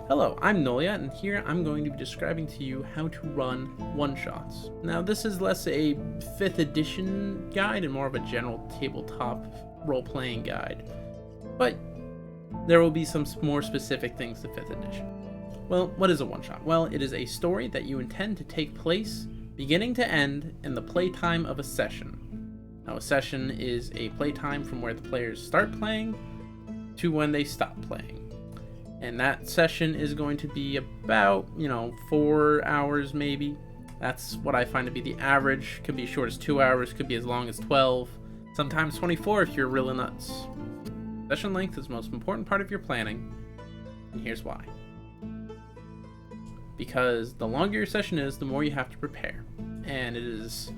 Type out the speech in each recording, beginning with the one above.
Hello, I'm Nolia, and here I'm going to be describing to you how to run one-shots. Now, this is less a 5th edition guide and more of a general tabletop role-playing guide, but there will be some more specific things to 5th edition. Well, what is a one-shot? Well, it is a story that you intend to take place, beginning to end, in the playtime of a session. Now, a session is a playtime from where the players start playing to when they stop playing. And that session is going to be about, 4 hours maybe. That's what I find to be the average. Could be as short as 2 hours, could be as long as 12, sometimes 24 if you're really nuts. Session length is the most important part of your planning, and here's why. Because the longer your session is, the more you have to prepare, and it is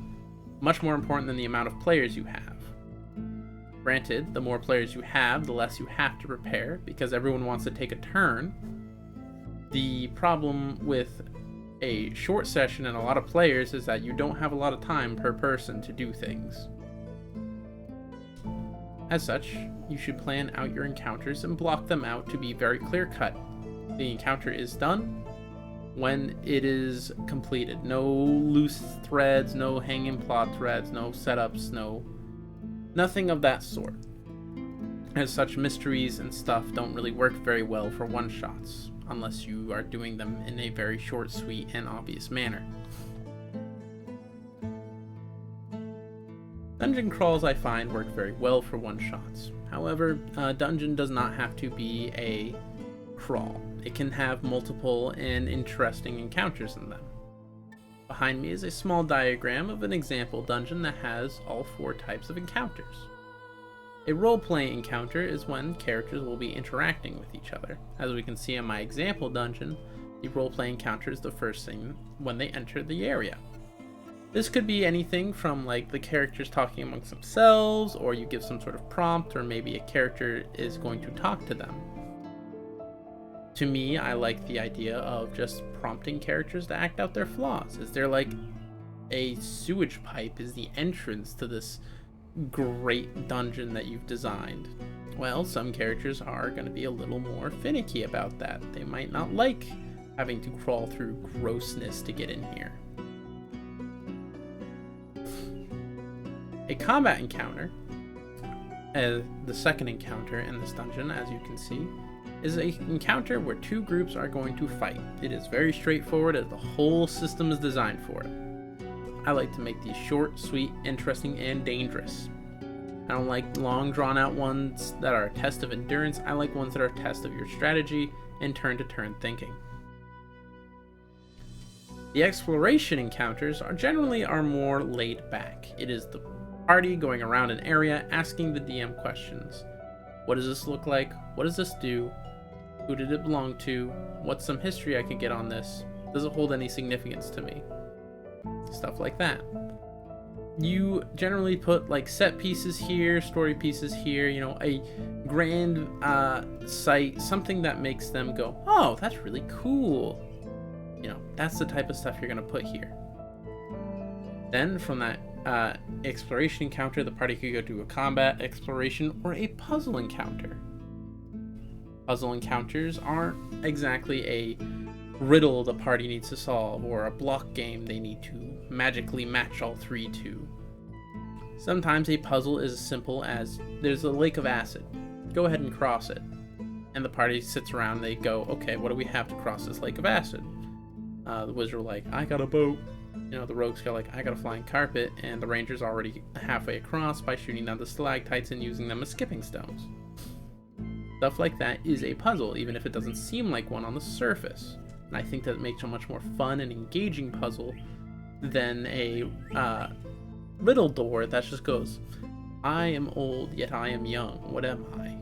much more important than the amount of players you have. Granted, the more players you have, the less you have to prepare, because everyone wants to take a turn. The problem with a short session and a lot of players is that you don't have a lot of time per person to do things. As such, you should plan out your encounters and block them out to be very clear-cut. The encounter is done when it is completed. No loose threads, no hanging plot threads, no setups, nothing of that sort. As such, mysteries and stuff don't really work very well for one-shots, unless you are doing them in a very short, sweet, and obvious manner. Dungeon crawls, I find, work very well for one-shots. However, a dungeon does not have to be a crawl. It can have multiple and interesting encounters in them. Behind me is a small diagram of an example dungeon that has all 4 types of encounters. A role-playing encounter is when characters will be interacting with each other. As we can see in my example dungeon, the role-playing encounter is the first thing when they enter the area. This could be anything from the characters talking amongst themselves, or you give some sort of prompt, or maybe a character is going to talk to them. To me, I like the idea of just prompting characters to act out their flaws. Is there a sewage pipe is the entrance to this great dungeon that you've designed? Well, some characters are going to be a little more finicky about that. They might not like having to crawl through grossness to get in here. A combat encounter, the second encounter in this dungeon, as you can see, is an encounter where 2 groups are going to fight. It is very straightforward, as the whole system is designed for it. I like to make these short, sweet, interesting, and dangerous. I don't like long, drawn-out ones that are a test of endurance. I like ones that are a test of your strategy and turn-to-turn thinking. The exploration encounters are generally more laid back. It is the party going around an area asking the DM questions. What does this look like? What does this do? Who did it belong to? What's some history I could get on this? Does it hold any significance to me? Stuff like that. You generally put set pieces here, story pieces here, a grand site, something that makes them go, oh, that's really cool. That's the type of stuff you're going to put here. Then from that exploration encounter, the party could go do a combat, exploration, or a puzzle encounter. Puzzle encounters aren't exactly a riddle the party needs to solve, or a block game they need to magically match all 3 to. Sometimes a puzzle is as simple as, there's a lake of acid, go ahead and cross it. And the party sits around and they go, okay, what do we have to cross this lake of acid? The wizard will I got a boat. The rogues go I got a flying carpet, and the ranger's already halfway across by shooting down the stalactites and using them as skipping stones. Stuff like that is a puzzle, even if it doesn't seem like one on the surface. And I think that makes a much more fun and engaging puzzle than a riddle door that just goes, I am old, yet I am young. What am I?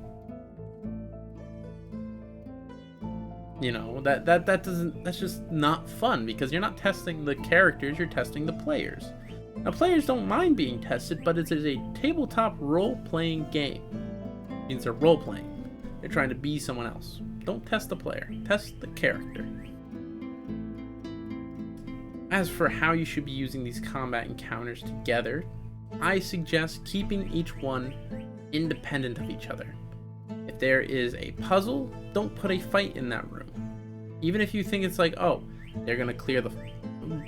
That's just not fun, because you're not testing the characters, you're testing the players. Now, players don't mind being tested, but it is a tabletop role-playing game. It means they're role-playing. They're trying to be someone else. Don't test the player, test the character. As for how you should be using these combat encounters together, I suggest keeping each one independent of each other. If there is a puzzle, don't put a fight in that room. Even if you think it's like, oh, they're gonna clear the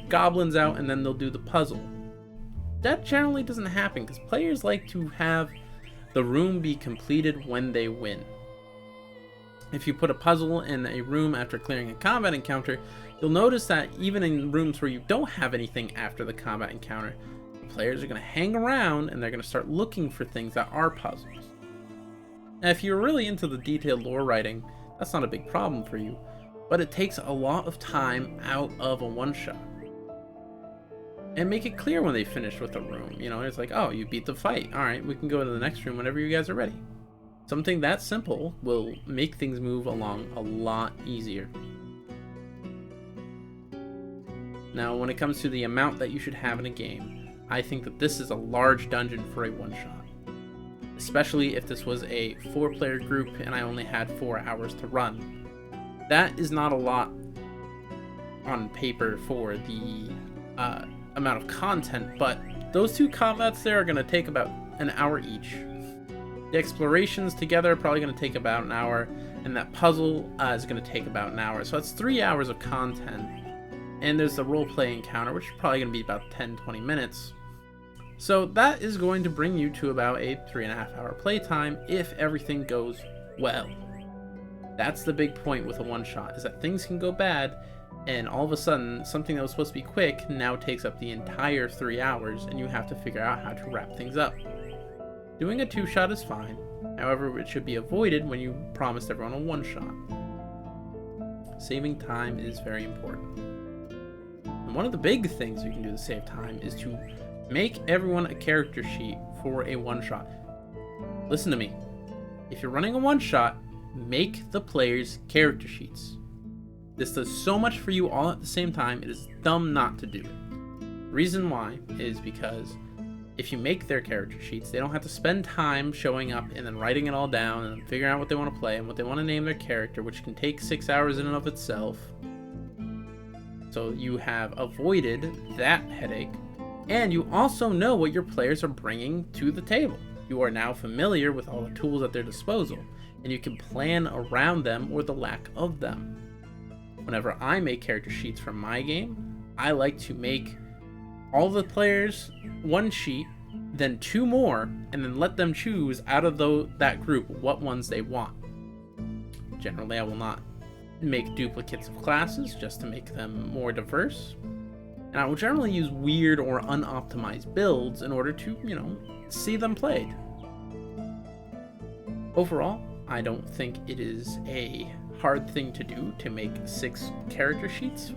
goblins out and then they'll do the puzzle. That generally doesn't happen because players like to have the room be completed when they win. If you put a puzzle in a room after clearing a combat encounter, you'll notice that even in rooms where you don't have anything after the combat encounter, the players are going to hang around and they're going to start looking for things that are puzzles. Now, if you're really into the detailed lore writing, that's not a big problem for you, but it takes a lot of time out of a one-shot. And make it clear when they finish with a room. You know, it's like, oh, you beat the fight. All right, we can go to the next room whenever you guys are ready. Something that simple will make things move along a lot easier. Now, when it comes to the amount that you should have in a game, I think that this is a large dungeon for a one-shot. Especially if this was a 4-player group and I only had 4 hours to run. That is not a lot on paper for the amount of content, but those 2 combats there are going to take about an hour each. The explorations together are probably going to take about an hour, and that puzzle is going to take about an hour. So that's 3 hours of content. And there's the roleplay encounter, which is probably going to be about 10-20 minutes. So that is going to bring you to about a 3.5 hour playtime if everything goes well. That's the big point with a one-shot, is that things can go bad, and all of a sudden, something that was supposed to be quick now takes up the entire 3 hours, and you have to figure out how to wrap things up. Doing a 2-shot is fine, however, it should be avoided when you promised everyone a 1-shot. Saving time is very important. And one of the big things you can do to save time is to make everyone a character sheet for a 1-shot. Listen to me. If you're running a 1-shot, make the players character sheets. This does so much for you all at the same time, it is dumb not to do it. The reason why is because if you make their character sheets, they don't have to spend time showing up and then writing it all down and figuring out what they want to play and what they want to name their character, which can take 6 hours in and of itself. So you have avoided that headache, and you also know what your players are bringing to the table. You are now familiar with all the tools at their disposal, and you can plan around them or the lack of them. Whenever I make character sheets for my game, I like to make all the players 1 sheet, then 2 more, and then let them choose out of that group what ones they want. Generally, I will not make duplicates of classes just to make them more diverse. And I will generally use weird or unoptimized builds in order to, see them played. Overall, I don't think it is a hard thing to do to make 6 character sheets,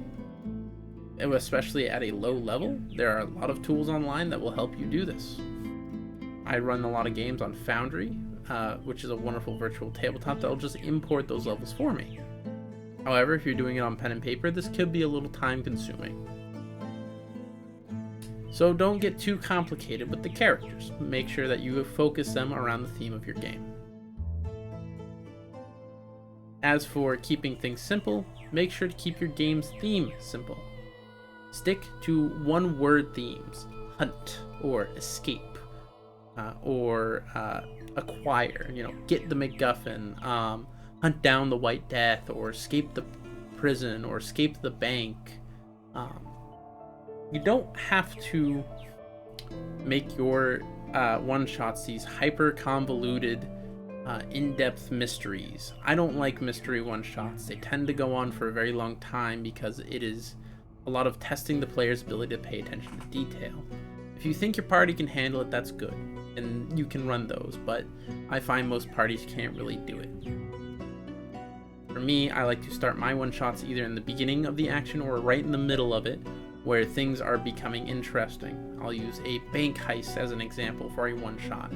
especially at a low level. There are a lot of tools online that will help you do this. I run a lot of games on Foundry, which is a wonderful virtual tabletop that will just import those levels for me. However, if you're doing it on pen and paper, this could be a little time consuming. So don't get too complicated with the characters. Make sure that you focus them around the theme of your game. As for keeping things simple, make sure to keep your game's theme simple. Stick to 1-word themes: hunt, or escape, or acquire. Get the MacGuffin, hunt down the White Death, or escape the prison, or escape the bank. You don't have to make your one-shots these hyper convoluted, in-depth mysteries. I don't like mystery one-shots. They tend to go on for a very long time because it is a lot of testing the player's ability to pay attention to detail. If you think your party can handle it, that's good, and you can run those, but I find most parties can't really do it. For me, I like to start my one-shots either in the beginning of the action or right in the middle of it, where things are becoming interesting. I'll use a bank heist as an example for a one-shot,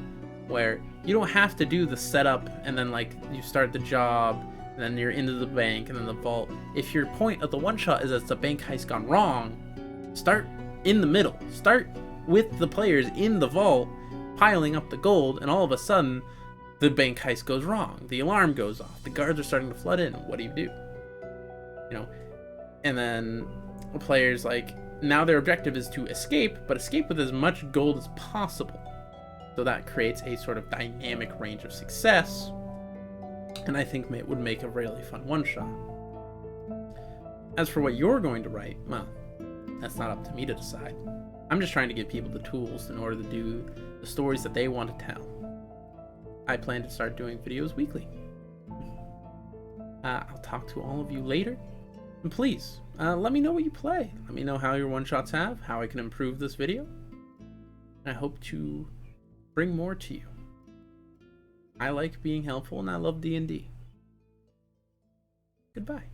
where you don't have to do the setup and then you start the job and then you're into the bank and then the vault. If your point of the one-shot is that the bank heist gone wrong, start in the middle. Start with the players in the vault piling up the gold, and all of a sudden the bank heist goes wrong. The alarm goes off. The guards are starting to flood in. What do? And then the players, now their objective is to escape, but escape with as much gold as possible. So that creates a sort of dynamic range of success, and I think it would make a really fun one-shot. As for what you're going to write, well, that's not up to me to decide. I'm just trying to give people the tools in order to do the stories that they want to tell. I plan to start doing videos weekly. I'll talk to all of you later. And please, let me know what you play. Let me know how your one-shots have, how I can improve this video. I hope to bring more to you. I like being helpful and I love D&D. Goodbye.